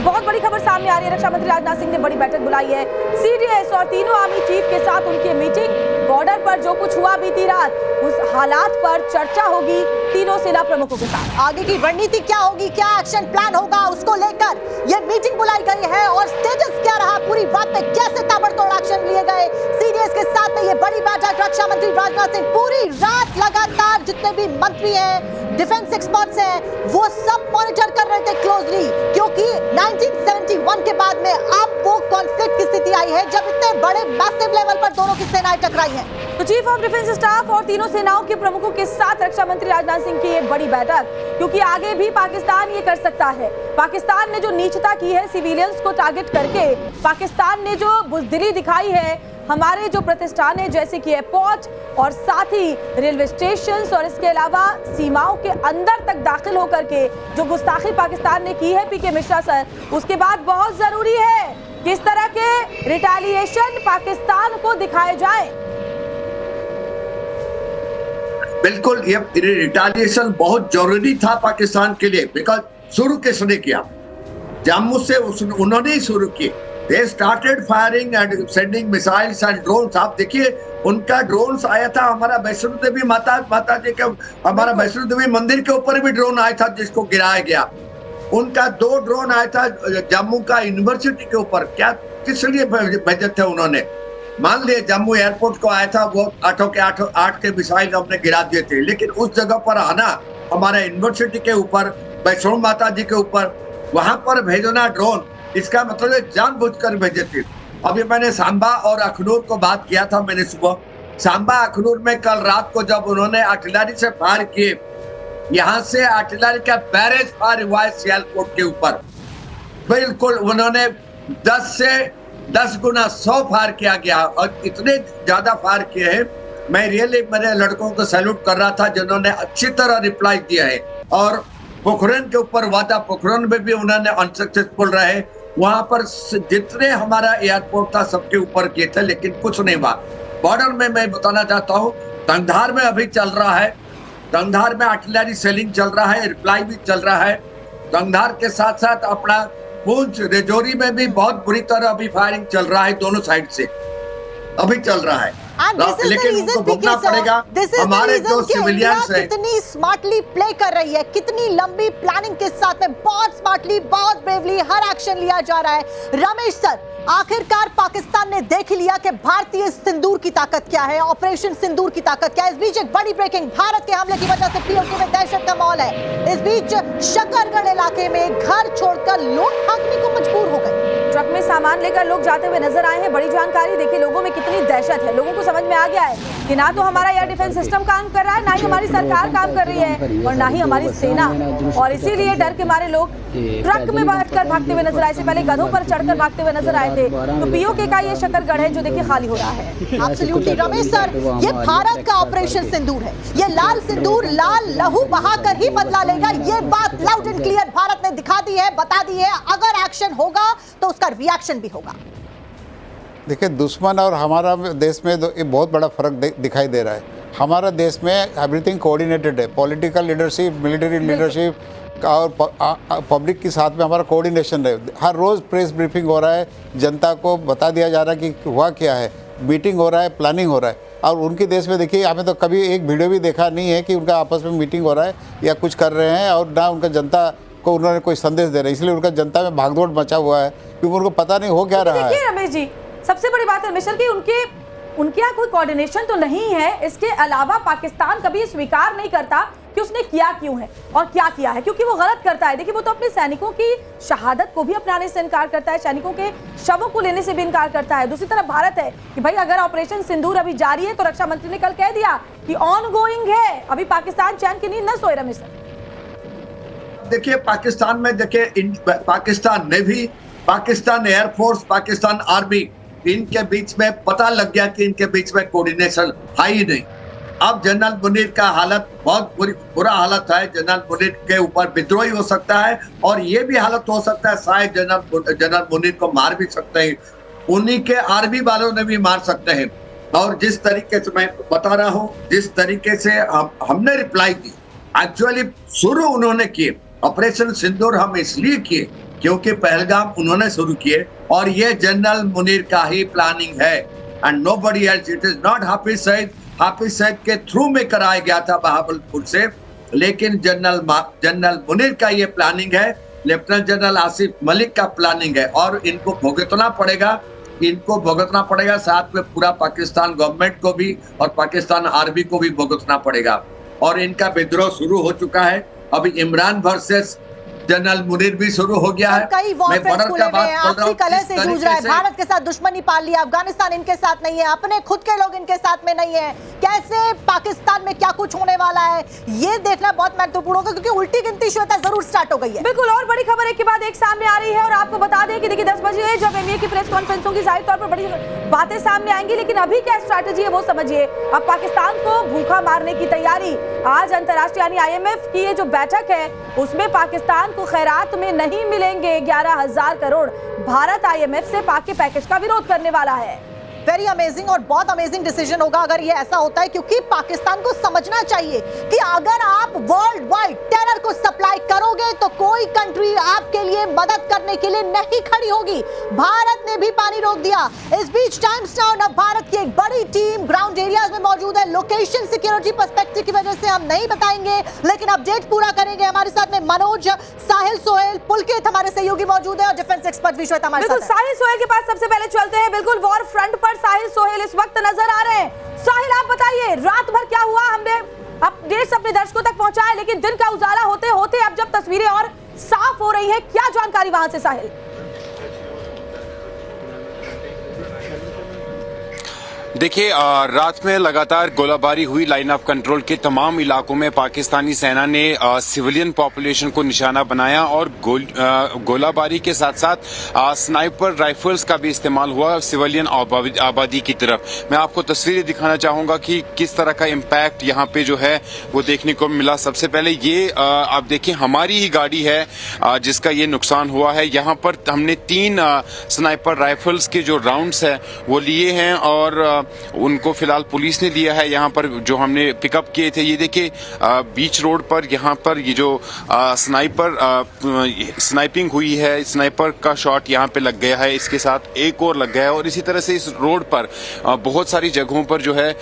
बहुत बड़ी खबर सामने आ रही है। रक्षा मंत्री राजनाथ सिंह ने बड़ी बैठक बुलाई है। सीडीएस और तीनों आर्मी चीफ के साथ उनकी मीटिंग। बॉर्डर पर जो कुछ हुआ बीती रात, उस हालात पर चर्चा होगी तीनों सेना प्रमुखों के साथ। आगे की रणनीति क्या होगी, क्या एक्शन प्लान होगा, उसको लेकर ये मीटिंग बुलाई गई है। और स्टेटस क्या रहा पूरी बात में, कैसे ताबड़तोड़ एक्शन लिए गए सीडीएस के साथ में ये बड़ी बैठक। रक्षा मंत्री राजनाथ सिंह पूरी रात लगातार जितने भी मंत्री हैं, डिफेंस एक्सपर्ट्स हैं, वो सब मॉनिटर कर रहे थे क्लोजली, क्योंकि 1971 के बाद में अब वो कॉन्फ्लिक्ट की स्थिति आई है जब इतने बड़े मैसिव लेवल पर दोनों की सेनाएं टकराई हैं। तो चीफ ऑफ डिफेंस स्टाफ और तीनों सेनाओं के प्रमुखों के साथ रक्षा मंत्री राजनाथ सिंह की ये बड़ी बैठक, क्योंकि आगे भी पाकिस्तान ये कर सकता है। पाकिस्तान ने जो नीचता की है सिविलियंस को टारगेट करके, पाकिस्तान ने जो बुज़दिली दिखाई है हमारे जो प्रतिष्ठान है जैसे कि एयरपोर्ट और साथ ही रेलवे स्टेशन और इसके अलावा सीमाओं के अंदर तक दाखिल होकर के जो गुस्ताखी पाकिस्तान ने की है पीके मिश्रा सर, उसके बाद बहुत जरूरी है किस तरह के रिटेलिएशन पाकिस्तान को दिखाए जाए। बिल्कुल, ये रिटेलिएशन बहुत जरूरी था पाकिस्तान के लिए, बिकॉज शुरू किसने किया? जम्मू से उन्होंने ही शुरू की। They started firing and sending missiles and drones। आप देखिए उनका ड्रोन्स आया था हमारा वैष्णो देवी माता जी के, हमारा वैष्णो देवी मंदिर के ऊपर भी ड्रोन आया था जिसको गिराया गया। उनका 2 ड्रोन आया था जम्मू का यूनिवर्सिटी के ऊपर। क्या किस लिए भेजे थे उन्होंने? मान लिया जम्मू एयरपोर्ट को आया था, वो 8 के मिसाइल हमने गिरा दिए थे, लेकिन उस जगह पर आना हमारा यूनिवर्सिटी के ऊपर, वैष्णो माता जी के ऊपर, वहां पर भेजना ड्रोन, इसका मतलब जानबूझकर भेजे थे। अभी मैंने सांबा और अखनूर को बात किया था मैंने सुबह। सांबा अखनूर में कल रात को जब उन्होंने आर्टिलरी से फायर किए, यहाँ से आर्टिलरी का बैरेज फायर हुआ है सियालकोट के ऊपर। बिल्कुल उन्होंने 10 से 10 गुना 100 फायर किया गया और इतने ज्यादा फायर किए हैं। मैं रियली मेरे लड़कों को सैल्यूट कर रहा था जिन्होंने अच्छी तरह रिप्लाई दिया है। और पोखरण के ऊपर वादा, पोखरण में भी उन्होंने अनसक्सेसफुल रहे। वहां पर जितने हमारा एयरपोर्ट था सबके ऊपर किए थे, लेकिन कुछ नहीं हुआ। बॉर्डर में मैं बताना चाहता हूँ, तंगधार में अभी चल रहा है, तंगधार में आर्टिलरी सेलिंग चल रहा है, रिप्लाई भी चल रहा है। तंगधार के साथ साथ अपना पूंछ राजौरी में भी बहुत बुरी तरह अभी फायरिंग चल रहा है, दोनों साइड से अभी चल रहा है। लेकिन उनको भुगतना पड़ेगा। हमारे जो सिविलियंस हैं, कितनी स्मार्टली प्ले कर रही है, कितनी लंबी प्लानिंग के साथ में, बहुत स्मार्टली, बहुत ब्रेवली हर एक्शन लिया जा रहा है। रमेश सर, आखिरकार पाकिस्तान ने देख लिया कि भारतीय सिंदूर की ताकत क्या है, ऑपरेशन सिंदूर की ताकत क्या है। इस बीच एक बड़ी ब्रेकिंग, भारत के हमले की वजह से पीओके में दहशत का माहौल है। इस बीच शकरगढ़ इलाके में घर छोड़कर लोग भागने को मजबूर हो गए। ट्रक में सामान लेकर लोग जाते हुए नजर आए हैं। बड़ी जानकारी, देखिए लोगों में कितनी दहशत है। लोगों को समझ में आ गया है कि ना तो हमारा एयर डिफेंस सिस्टम काम कर रहा है, ना ही हमारी सरकार काम कर रही है और ना ही हमारी सेना, और इसीलिए डर के मारे लोग ट्रक में बैठकर भागते हुए नजर आए। से पहले गधों पर चढ़कर भागते हुए नजर आए थे। तो पीओके का ये शकरगढ़ है जो देखिए खाली हो रहा है। एब्सोल्युटली रमेश सर, ये भारत का ऑपरेशन सिंदूर है। ये लाल सिंदूर लाल लहू बहाकर ही बदला लेगा। ये बात लाउड एंड क्लियर भारत ने दिखा दी है, बता दी है। अगर एक्शन होगा तो उसका रिएक्शन भी होगा। देखिए, दुश्मन और हमारा देश में एक बहुत बड़ा फर्क दिखाई दे रहा है। हमारा देश में एवरीथिंग कोऑर्डिनेटेड है, पॉलिटिकल लीडरशिप, मिलिट्री लीडरशिप और पब्लिक के साथ में हमारा कोऑर्डिनेशन है। हर रोज़ प्रेस ब्रीफिंग हो रहा है, जनता को बता दिया जा रहा है कि हुआ क्या है, मीटिंग हो रहा है, प्लानिंग हो रहा है। और उनके देश में देखिए, हमें तो कभी एक वीडियो भी देखा नहीं है कि उनका आपस में मीटिंग हो रहा है या कुछ कर रहे हैं, और ना उनका जनता को उन्होंने कोई संदेश दे रहे हैं। इसलिए उनका जनता में भागदौड़ मचा हुआ है क्योंकि उनको पता नहीं हो क्या रहा है। रमेश जी, सबसे बड़ी बात है रमेश सर कि उनके यहाँ कोई कोऑर्डिनेशन तो नहीं है। इसके अलावा पाकिस्तान कभी स्वीकार नहीं करता कि उसने किया क्यों है और क्या किया है, क्योंकि वो गलत करता है। देखिए, वो तो अपने सैनिकों की शहादत को भी अपनाने से इनकार करता है, सैनिकों के शवों को लेने से भी इनकार करता है। दूसरी तरफ भारत है कि भाई अगर ऑपरेशन सिंदूर अभी जारी है, तो रक्षा मंत्री ने कल कह दिया कि ऑन गोइंग है, अभी पाकिस्तान चैन की नींद न सोए। रमेश सर, देखिए पाकिस्तान में, देखिए Pakistan navy, Pakistan air force, Pakistan army, इनके बीच में पता लग गया कि इनके बीच में कोऑर्डिनेशन है ही नहीं। अब जनरल मुनीर का हालत बहुत बुरा हालत है। जनरल मुनीर के ऊपर विद्रोही हो सकता है और ये भी हालत हो सकता है शायद जनरल मुनीर को मार भी सकते हैं, उन्हीं के आर्मी वालों ने भी मार सकते हैं। और जिस तरीके से मैं बता रहा हूँ, जिस तरीके से हमने रिप्लाई दी, एक्चुअली शुरू उन्होंने किए ऑपरेशन सिंदूर, हम इसलिए किए क्योंकि पहलगाम उन्होंने शुरू किए और ये जनरल मुनीर का ही प्लानिंग है and nobody else. It is not Hafiz Saeed. Hafiz Saeed के थ्रू में कराया गया था बहावलपुर से, लेकिन जनरल मुनीर का ये प्लानिंग है, लेफ्टिनेंट जनरल आसिफ मलिक का प्लानिंग है और इनको भुगतना पड़ेगा। साथ में पूरा पाकिस्तान गवर्नमेंट को भी और पाकिस्तान आर्मी को भी भुगतना पड़ेगा। और इनका विद्रोह शुरू हो चुका है। अभी इमरान वर्सेस जनरल मुनीर भी शुरू हो गया है। कई वॉरफेयर खुले हुए हैं, आपसी कलह से जूझ रहा है। भारत के साथ दुश्मनी पाल लिया, अफगानिस्तान इनके साथ नहीं है, अपने खुद के लोग इनके साथ में नहीं है। कैसे पाकिस्तान में क्या कुछ होने वाला है ये देखना बहुत महत्वपूर्ण होगा, क्योंकि उल्टी गिनती श्वेता जरूर स्टार्ट हो गई है। बिल्कुल, और बड़ी खबर एक के बाद एक सामने आ रही है और आपको बता दें कि देखिए 10 बजे जब एमए की प्रेस कॉन्फ्रेंस होगी जाहिर तौर पर बड़ी बातें सामने आएंगी, लेकिन अभी क्या स्ट्रैटेजी है वो समझिए। अब पाकिस्तान को भूखा मारने की तैयारी। आज अंतर्राष्ट्रीय यानी आईएमएफ की ये जो बैठक है उसमें पाकिस्तान को खैरात में नहीं मिलेंगे 11,000 करोड़। भारत आईएमएफ से पाक के पैकेज का विरोध करने वाला है। वेरी अमेजिंग और बहुत अमेजिंग डिसीजन होगा अगर ये ऐसा होता है, क्योंकि पाकिस्तान को समझना चाहिए कि अगर आप वर्ल्ड वाइड टेरर को सप्लाई करोगे तो कोई कंट्री आपके लिए मदद करने के लिए नहीं खड़ी होगी। भारत ने भी पानी रोक दिया। इस बीच टाइम्स नाउ अब भारत की एक बड़ी टीम ग्राउंड एरियाज में मौजूद है। लोकेशन सिक्योरिटी पर्सपेक्टिव की वजह से हम नहीं बताएंगे, लेकिन अपडेट पूरा करेंगे। हमारे साथ में मनोज, साहिल, सोहेल, पुलकित हमारे सहयोगी मौजूद है और डिफेंस एक्सपर्ट भी श्वेता हमारे साथ है। साहिल सोहेल के पास सबसे पहले चलते हैं। बिल्कुल वॉर फ्रंट पर साहिल सोहेल इस वक्त नजर आ रहे हैं। साहिल आप बताइए रात भर क्या हुआ? हमने अपडेट्स अपने दर्शकों तक पहुंचाया, लेकिन दिन का उजाला होते होते अब जब तस्वीरें और साफ हो रही है, क्या जानकारी वहां से साहिल? देखिए, रात में लगातार गोलाबारी हुई। लाइन ऑफ कंट्रोल के तमाम इलाकों में पाकिस्तानी सेना ने सिविलियन पॉपुलेशन को निशाना बनाया और गोलाबारी के साथ साथ स्नाइपर राइफल्स का भी इस्तेमाल हुआ सिविलियन आबादी की तरफ। मैं आपको तस्वीरें दिखाना चाहूंगा कि किस तरह का इम्पैक्ट यहाँ पे जो है वो देखने को मिला। सबसे पहले ये आप देखिए हमारी ही गाड़ी है जिसका ये नुकसान हुआ है। यहाँ पर हमने 3 स्नाइपर राइफल्स के जो राउंड्स है वो लिए हैं और उनको फिलहाल पुलिस ने लिया है। यहाँ पर जो हमने पिकअप किए थे, ये देखिए बीच रोड पर यहाँ पर ये जो स्नाइपिंग हुई है, स्नाइपर का शॉट यहाँ पे लग गया है, इसके साथ एक और लग गया है। और इसी तरह से इस रोड पर बहुत सारी जगहों पर जो है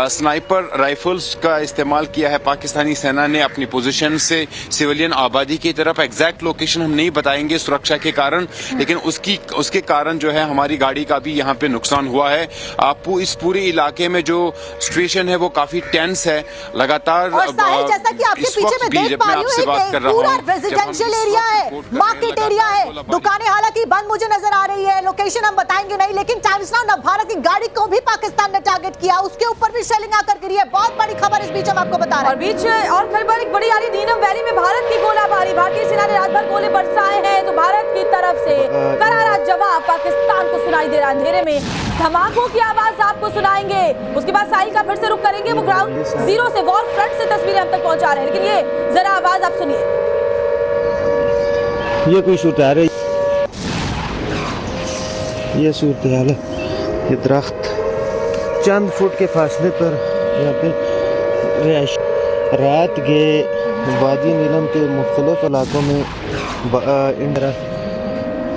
स्नाइपर राइफल्स का इस्तेमाल किया है पाकिस्तानी सेना ने अपनी पोजीशन से सिविलियन आबादी की तरफ। एग्जैक्ट लोकेशन हम नहीं बताएंगे सुरक्षा के कारण, लेकिन उसके कारण जो है हमारी गाड़ी का भी यहाँ पे नुकसान हुआ है। इस पूरे इलाके में जो सिचुएशन है वो काफी टेंस है। लगातार जैसा कि आपके पीछे में देख पा रही हूं कि पूरा रेजिडेंशियल एरिया है, मार्केट एरिया है, दुकानें हालांकि बंद मुझे नजर आ रही है। लोकेशन हम बताएंगे नहीं, लेकिन टाइम्स नाउ भारत की गाड़ी को भी पाकिस्तान ने टारगेट किया, उसके ऊपर भी शेलिंग आकर गिरी है। बहुत बड़ी खबर इस बीच हम आपको बता रहे हैं। और खबर एक बड़ी आ रही, दीनम वैली में भारत की गोलाबारी। भारतीय सेना ने रात भर गोले बरसाए हैं तो भारत की तरफ से करारा जवाब पाकिस्तान को सुनाई दे रहा है। अंधेरे में धमाकों की आवाज आपको सुनाएंगे। उसके बाद साहिल का फिर से रुख करेंगे। वो ग्राउंड जीरो से वॉर फ्रंट से तस्वीरें हम तक पहुंचा रहे हैं, लेकिन ये जरा आवाज आप सुनिए। ये कोई सूरत है, ये सूरत हाल है। ये दरख्त चंद फुट के फासले पर यहाँ पे रिहाइश। रात के वादी नीलम के मुख्तलिफ इलाकों में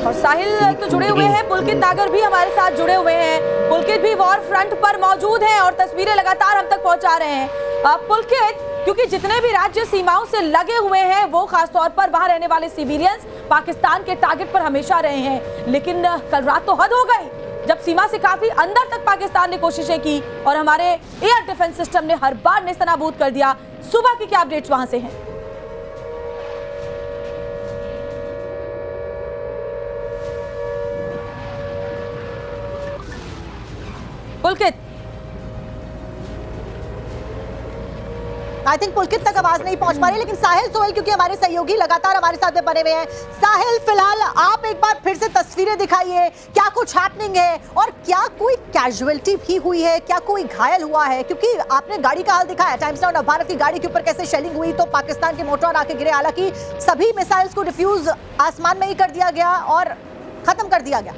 और साहिल तो जुड़े हुए हैं, पुलकित नागर भी हमारे साथ जुड़े हुए हैं। पुलकित भी वॉर फ्रंट पर मौजूद हैं और तस्वीरें लगातार हम तक पहुंचा रहे हैं। पुलकित, क्योंकि जितने भी राज्य सीमाओं से लगे हुए हैं वो खासतौर पर वहां रहने वाले सिविलियंस पाकिस्तान के टारगेट पर हमेशा रहे हैं, लेकिन कल रात तो हद हो गई जब सीमा से काफी अंदर तक पाकिस्तान ने कोशिशें की और हमारे एयर डिफेंस सिस्टम ने हर बार नेस्तनाबूद कर दिया। सुबह की क्या अपडेट्स वहां से हैं? पुलकित, आई थिंक पुलकित तक आवाज नहीं पहुंच पा रही, लेकिन साहिल सोहेल क्योंकि हमारे सहयोगी लगातार हमारे साथ में बने हुए हैं। साहिल, फिलहाल आप एक बार फिर से तस्वीरें दिखाइए, क्या कुछ हैपनिंग है और क्या कोई कैजुअलिटी भी हुई है, क्या कोई घायल हुआ है? क्योंकि आपने गाड़ी का हाल दिखाया, टाइम्स नाउ भारत की गाड़ी के ऊपर कैसे शेलिंग हुई तो पाकिस्तान के मोटर आके गिरे। हालांकि सभी मिसाइल्स को डिफ्यूज आसमान में ही कर दिया गया और खत्म कर दिया गया।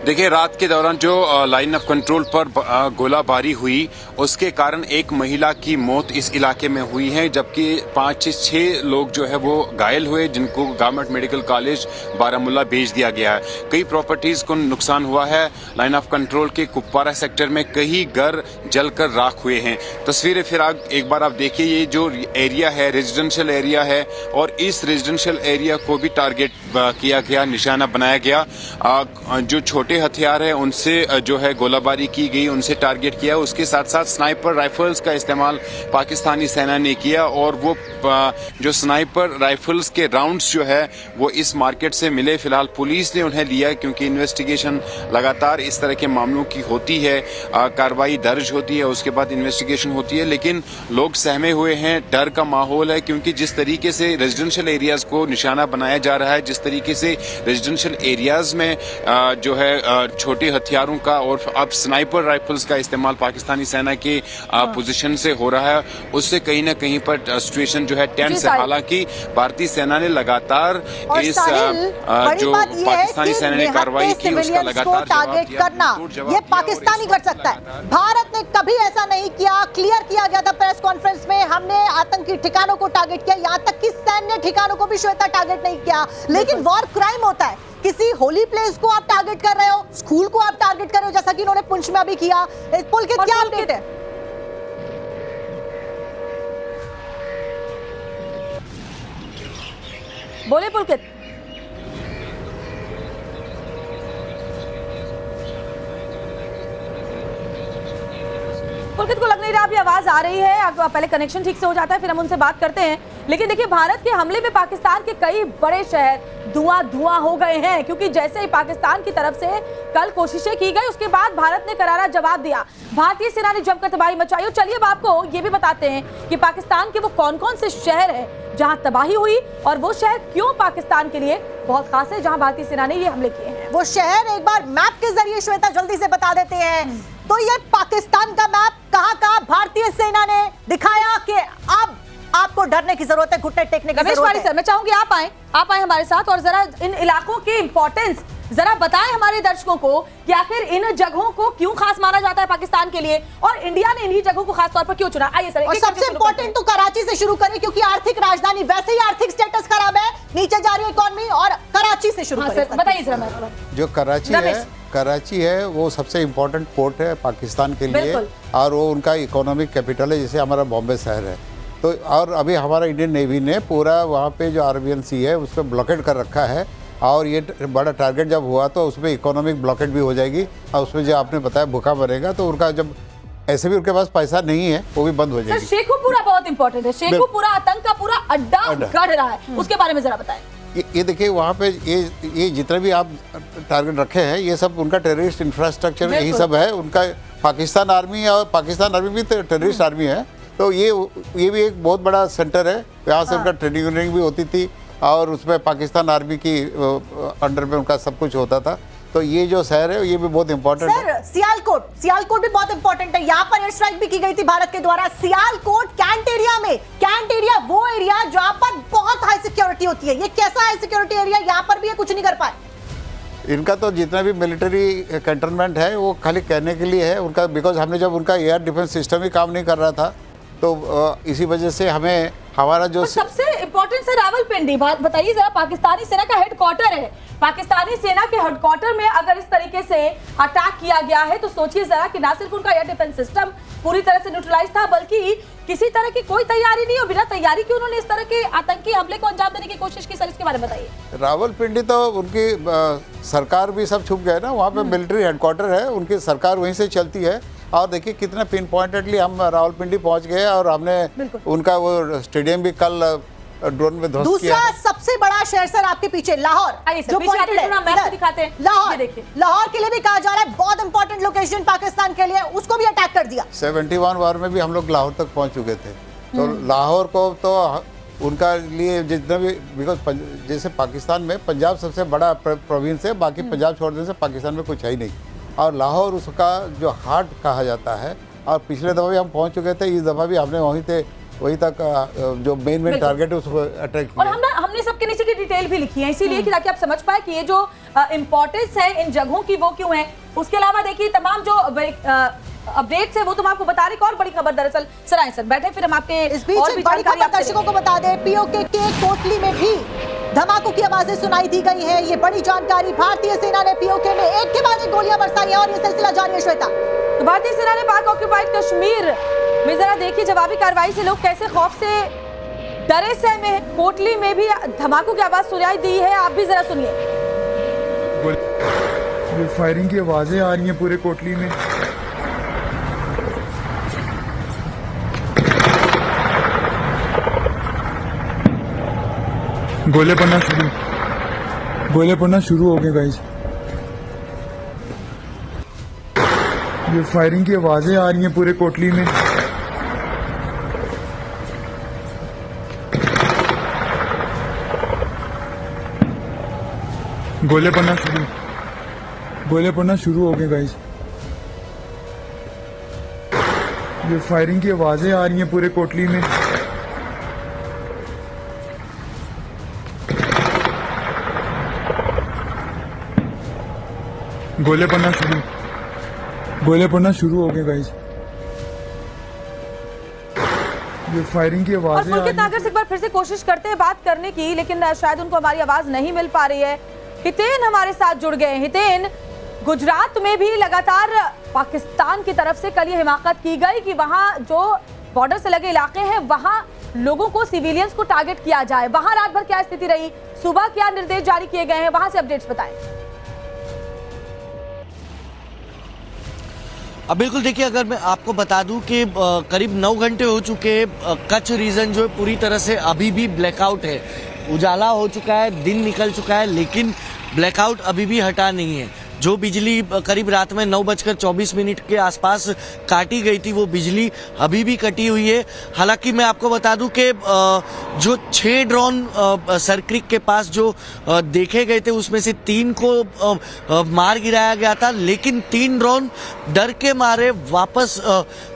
देखिए, रात के दौरान जो लाइन ऑफ कंट्रोल पर गोलाबारी हुई, उसके कारण एक महिला की मौत इस इलाके में हुई है, जबकि 5 से 6 लोग जो है वो घायल हुए, जिनको गवर्नमेंट मेडिकल कॉलेज बारामुल्ला भेज दिया गया है। कई प्रॉपर्टीज को नुकसान हुआ है। लाइन ऑफ कंट्रोल के कुपवारा सेक्टर में कई घर जलकर राख हुए हैं। तस्वीरें फिर एक बार आप देखिए, ये जो एरिया है रेजिडेंशियल एरिया है, और इस रेजिडेंशियल एरिया को भी टारगेट किया गया, निशाना बनाया गया। जो छोटे हथियार है उनसे जो है गोलाबारी की गई, उनसे टारगेट किया। उसके साथ साथ स्नाइपर राइफल्स का इस्तेमाल पाकिस्तानी सेना ने किया, और वो जो स्नाइपर राइफल्स के राउंड्स जो है वो इस मार्केट से मिले। फिलहाल पुलिस ने उन्हें लिया, क्योंकि इन्वेस्टिगेशन लगातार इस तरह के मामलों की होती है, कार्रवाई दर्ज होती है, उसके बाद इन्वेस्टिगेशन होती है। लेकिन लोग सहमे हुए हैं, डर का माहौल है, क्योंकि जिस तरीके से रेजिडेंशियल एरियाज को निशाना बनाया जा रहा है, जिस तरीके से रेजिडेंशियल एरियाज में जो है छोटे हथियारों का और अब स्नाइपर राइफल्स का इस्तेमाल पाकिस्तानी सेना के पोजीशन से हो रहा है, उससे कहीं ना कहीं पर सिचुएशन जो है टेंस है। हालांकि भारतीय सेना ने लगातार इस जो पाकिस्तानी सेना ने कार्रवाई की उसका लगातार टारगेट करना ये पाकिस्तानी कर सकता है। भारत ने कभी ऐसा नहीं किया। क्लियर किया गया था प्रेस कॉन्फ्रेंस में, हमने आतंकी ठिकानों को टारगेट किया, यहाँ तक कि सैन्य ठिकानों को भी श्वेता टारगेट नहीं किया। लेकिन वॉर क्राइम होता है, किसी होली प्लेस को आप टारगेट कर रहे हो, स्कूल को आप टारगेट कर रहे हो, जैसा कि उन्होंने पुंछ में अभी किया। इस पुल के क्या अपडेट है? बोले पुलकित। पुलकित को लग नहीं रहा अभी आवाज आ रही है, पहले कनेक्शन ठीक से हो जाता है फिर हम उनसे बात करते हैं। लेकिन देखिए, भारत के हमले में पाकिस्तान के कई बड़े शहर धुआं हो गए हैं, क्योंकि जैसे ही पाकिस्तान की तरफ से कल कोशिशें की गई, उसके बाद भारत ने करारा जवाब दिया। भारतीय सेना ने जमकर तबाही मचाई। और चलिए अब आपको ये भी बताते हैं कि पाकिस्तान के वो कौन कौन से शहर हैं जहां तबाही हुई, और वो शहर क्यों पाकिस्तान के लिए बहुत खास है, जहां भारतीय सेना ने ये हमले किए हैं। वो शहर एक बार मैप के जरिए श्वेता जल्दी से बता देते हैं। तो ये पाकिस्तान का मैप कहां भारतीय सेना ने दिखाया कि अब आपको डरने की जरूरत है, घुटने टेकने की जरूरत है। सर, मैं चाहूंगी आप आए हमारे साथ और जरा इन इलाकों की इंपॉर्टेंस जरा बताएं हमारे दर्शकों को कि आखिर इन जगहों को क्यों खास माना जाता है पाकिस्तान के लिए, और इंडिया ने इन्हीं जगहों को खास तौर पर क्यों चुना। आइए सर, और सबसे इंपॉर्टेंट तो कराची से शुरू करें, क्योंकि आर्थिक राजधानी, वैसे ही आर्थिक स्टेटस खराब है, नीचे जा रही है इकोनॉमी, और कराची से शुरू करें। बताइए जरा। जो कराची है वो सबसे इम्पोर्टेंट पोर्ट है पाकिस्तान के लिए, और वो उनका इकोनॉमिक कैपिटल है, जैसे हमारा बॉम्बे शहर है। तो और अभी हमारा इंडियन नेवी ने पूरा वहाँ पे जो अरेबियन सी है उस पर ब्लॉकेड कर रखा है, और ये बड़ा टारगेट जब हुआ तो उसमें इकोनॉमिक ब्लॉकेड भी हो जाएगी, और उसमें जो आपने बताया भूखा मरेगा, तो उनका जब ऐसे भी उनके पास पैसा नहीं है वो भी बंद हो जाएगी। शेखुपुरा बहुत इंपॉर्टेंट है, शेखुपुरा आतंक का पूरा अड्डा गढ़ रहा है, उसके बारे में जरा बताएं। ये देखिए, वहाँ पे ये जितने भी आप टारगेट रखे हैं, ये सब उनका टेररिस्ट इंफ्रास्ट्रक्चर यही सब है। उनका पाकिस्तान आर्मी, और पाकिस्तान आर्मी भी टेररिस्ट आर्मी है, तो ये भी एक बहुत बड़ा सेंटर है। यहाँ से उनका ट्रेनिंग भी होती थी, और उसमें पाकिस्तान आर्मी की अंडर में उनका सब कुछ होता था। तो ये जो शहर है ये भी बहुत इंपॉर्टेंट है। सियालकोट भी बहुत इंपॉर्टेंट है, यहाँ पर एयर स्ट्राइक भी की गई थी भारत के द्वारा। सियालकोट कैंट एरिया में, कैंट एरिया वो एरिया जहाँ पर बहुत हाई सिक्योरिटी होती है। ये कैसा हाई सिक्योरिटी एरिया, यहाँ पर भी ये कुछ नहीं कर पाए। इनका तो जितना भी मिलिट्री कैंटोनमेंट है वो खाली कहने के लिए है उनका, बिकॉज हमने जब उनका एयर डिफेंस सिस्टम ही काम नहीं कर रहा था, तो इसी वजह से हमें हमारा जो सबसे इम्पोर्टेंट है रावलपिंडी। बात बताइए जरा, पाकिस्तानी सेना का हेडक्वार्टर है, पाकिस्तानी सेना के हेडक्वार्टर में अगर इस तरीके से अटैक किया गया है, तो सोचिए जरा कि ना सिर्फ उनका एयर डिफेंस सिस्टम पूरी तरह से न्यूट्रलाइज था, बल्कि किसी तरह की कोई तैयारी नहीं, और बिना तैयारी के उन्होंने इस तरह के आतंकी हमले को अंजाम देने की कोशिश की। सर, इसके बारे में बताइए। रावलपिंडी तो उनकी सरकार भी सब छुप गए ना, वहाँ पे मिलिट्री हेडक्वार्टर है, उनकी सरकार वहीं से चलती है। और देखिए कितना पिन पॉइंटेडली हम रावलपिंडी पहुंच गए, और हमने उनका वो स्टेडियम भी कल ड्रोन में ध्वस्त किया। दूसरा सबसे बड़ा शहर सर आपके पीछे लाहौर, जो पॉइंटेड है, मैप दिखाते हैं। लाहौर के लिए भी कहा जा रहा है बहुत इंपॉर्टेंट लोकेशन पाकिस्तान के लिए, उसको भी अटैक कर दिया। 71 वार में भी हम लोग लाहौर तक पहुंच चुके थे। तो लाहौर को तो उनका लिए जितना भी, बिकॉज जैसे पाकिस्तान में पंजाब सबसे बड़ा प्रोविंस है, बाकी पंजाब छोड़ देने से पाकिस्तान में कुछ है ही नहीं, और लाहौर उसका जो हार्ट कहा जाता है। और पिछले दफ़ा भी हम पहुंच चुके थे, इस दफ़ा भी हमने वहीं तक जो मेन टारगेट है उसको अटैक किया। और हमने सब के नीचे की डिटेल भी लिखी है, इसीलिए कि ताकि आप समझ पाए कि ये जो इंपॉर्टेंस है इन जगहों की वो क्यों है। उसके अलावा देखिए तमाम जो अपडेट्स है वो तुम आपको बता रही। और बड़ी खबर दरअसल सर आए सर बैठे, फिर हम आपके इस बीच और एक भी बड़ी जानकारी खबर आपसे दर्शकों को बता दें, पीओके के कोटली में भी धमाकों की आवाजें सुनाई दी गई है। ये बड़ी जानकारी, भारतीय सेना ने पीओके में एक के बाद एक गोलियां बरसाई हैं और ये सिलसिला जारी है। श्वेता, तो भारतीय सेना ने पाक ऑक्यूपाइड कश्मीर में जरा देखिए जवाबी कार्रवाई से लोग कैसे खौफ से डरे सहमे हैं। कोटली में भी धमाकों की आवाज सुनाई दी है, आप भी जरा सुनिए। ये फायरिंग की आवाजें आ रही हैं पूरे कोटली में। गोले पड़ना शुरू हो गए गाइस। ये फायरिंग की आवाजें आ रही हैं पूरे कोटली में। गोले पड़ना शुरू हो गए गाइस। ये फायरिंग की आवाजें आ रही हैं पूरे कोटली में। गोले पड़ना शुरू हो गए गाइस। ये फायरिंग की और आवाजें आ पुलकित रही नागर से एक बार फिर से कोशिश करते हैं बात करने की, लेकिन शायद उनको हमारी आवाज नहीं मिल पा रही है। हितेन हमारे साथ जुड़ गए। हितेन, गुजरात में भी लगातार पाकिस्तान की तरफ से कल ये हिमाकत की गई कि वहां जो बॉर्डर से लगे इलाके हैं वहां लोगों को, सिविलियंस को टारगेट किया जाए। वहां रात भर क्या स्थिति रही, सुबह क्या निर्देश जारी किए गए हैं, वहां से अपडेट्स बताएं। अब बिल्कुल देखिए, अगर मैं आपको बता दूं कि करीब 9 घंटे हो चुके हैं, कच्छ रीजन जो है पूरी तरह से अभी भी ब्लैकआउट है। उजाला हो चुका है, दिन निकल चुका है, लेकिन ब्लैकआउट अभी भी हटा नहीं है। जो बिजली करीब रात में 9:24 के आसपास काटी गई थी, वो बिजली अभी भी कटी हुई है। हालांकि मैं आपको बता दूं कि जो 6 ड्रोन सरक्रिक के पास जो देखे गए थे उसमें से 3 को मार गिराया गया था, लेकिन 3 ड्रोन डर के मारे वापस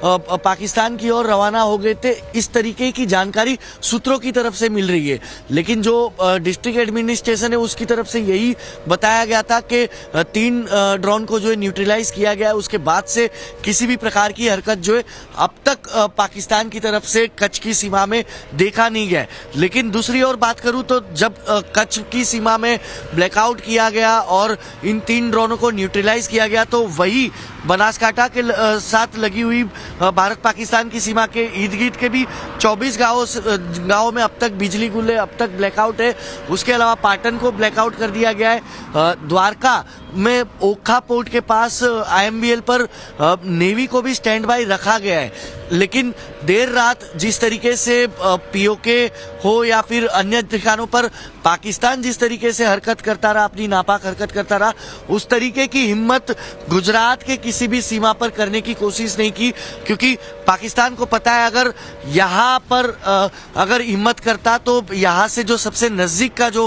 पाकिस्तान की ओर रवाना हो गए थे। इस तरीके की जानकारी सूत्रों की तरफ से मिल रही है, लेकिन जो डिस्ट्रिक्ट एडमिनिस्ट्रेशन है उसकी तरफ से यही बताया गया था कि 3 ड्रोन को जो है न्यूट्रलाइज किया गया है। उसके बाद से किसी भी प्रकार की हरकत जो है अब तक पाकिस्तान की तरफ से कच्छ की सीमा में देखा नहीं गया। लेकिन दूसरी ओर बात करूं तो जब कच्छ की सीमा में ब्लैकआउट किया गया और इन 3 ड्रोनों को न्यूट्रलाइज किया गया, तो वही बनासकांठा के साथ लगी हुई भारत पाकिस्तान की सीमा के इर्द गिर्द के भी 24 गाँव में अब तक बिजली गुल है, अब तक ब्लैकआउट है। उसके अलावा पाटन को ब्लैकआउट कर दिया गया है। द्वारका में ओखा पोर्ट के पास IMBL पर नेवी को भी स्टैंड बाय रखा गया है। लेकिन देर रात जिस तरीके से पीओके हो या फिर अन्य ठिकानों पर पाकिस्तान जिस तरीके से हरकत करता रहा, अपनी नापाक हरकत करता रहा, उस तरीके की हिम्मत गुजरात के किसी भी सीमा पर करने की कोशिश नहीं की, क्योंकि पाकिस्तान को पता है अगर यहाँ पर अगर हिम्मत करता तो यहाँ से जो सबसे नजदीक का जो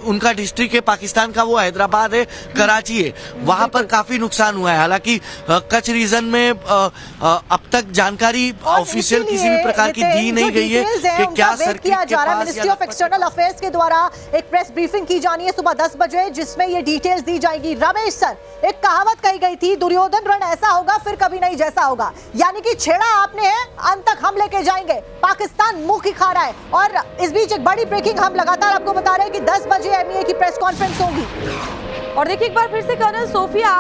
उनका डिस्ट्रिक्ट है पाकिस्तान का, वो हैदराबाद है, कराची है, वहां पर काफी नुकसान हुआ है। हालांकि कच्छ रीजन में अब तक जानकारी ऑफिशियल किसी भी प्रकार की दी नहीं गई है कि क्या किया जा रहा है। मिनिस्ट्री ऑफ एक्सटर्नल अफेयर्स के द्वारा एक प्रेस ब्रीफिंग की जानी है सुबह 10 बजे, जिसमें ये डिटेल्स दी जाएगी। रमेश सर, एक कहावत कही गई थी, दुर्योधन रण ऐसा होगा फिर कभी नहीं जैसा होगा, यानी कि छेड़ा आपने है, अंत तक हम लेके जाएंगे। पाकिस्तान मुंह की खा रहा है। और इस बीच एक बड़ी ब्रेकिंग हम लगातार आपको बता रहे हैं कि 10 बजे MEA की प्रेस कॉन्फ्रेंस होगी। और देखिए एक बार फिर से कर्नल सोफिया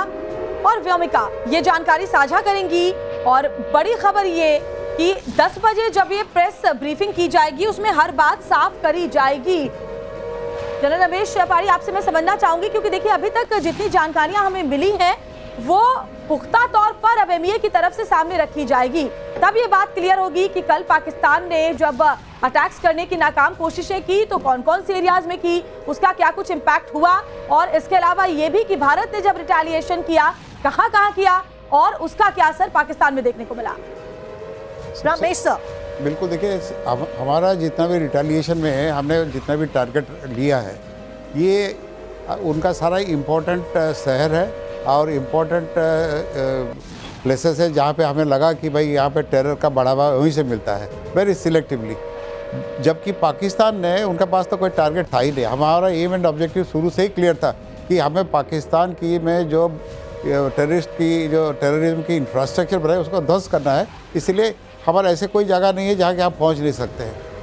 और व्योमिका ये जानकारी साझा करेंगी। और बड़ी खबर ये कि 10 बजे जब ये प्रेस ब्रीफिंग की जाएगी उसमें हर बात साफ करी जाएगी। जनरल रमेश पारी, आपसे मैं समझना चाहूंगी, क्योंकि देखिए अभी तक जितनी जानकारियां हमें मिली हैं वो पुख्ता तौर पर अब MEA की तरफ से सामने रखी जाएगी, तब ये बात क्लियर होगी कि कल पाकिस्तान ने जब अटैक्स करने की नाकाम कोशिशें की तो कौन कौन से एरियाज में की, उसका क्या कुछ इम्पैक्ट हुआ, और इसके अलावा ये भी कि भारत ने जब रिटेलिएशन किया कहां कहां किया और उसका क्या असर पाकिस्तान में देखने को मिला। रमेश सर, बिल्कुल, देखिए हमारा जितना भी रिटेलिएशन में है, हमने जितना भी टारगेट लिया है, ये उनका सारा इम्पोर्टेंट शहर है और इम्पोर्टेंट प्लेसेस है जहाँ पे हमें लगा कि भाई यहाँ पे टेरर का बढ़ावा वहीं से मिलता है, वेरी सिलेक्टिवली। जबकि पाकिस्तान ने, उनके पास तो कोई टारगेट था ही नहीं। हमारा एम एंड ऑब्जेक्टिव शुरू से ही क्लियर था कि हमें पाकिस्तान की में जो टेररिज्म की इंफ्रास्ट्रक्चर बनाए उसको ध्वस्त करना है। इसलिए हमारा ऐसे कोई जगह नहीं है जहाँ कि आप पहुँच नहीं सकते हैं।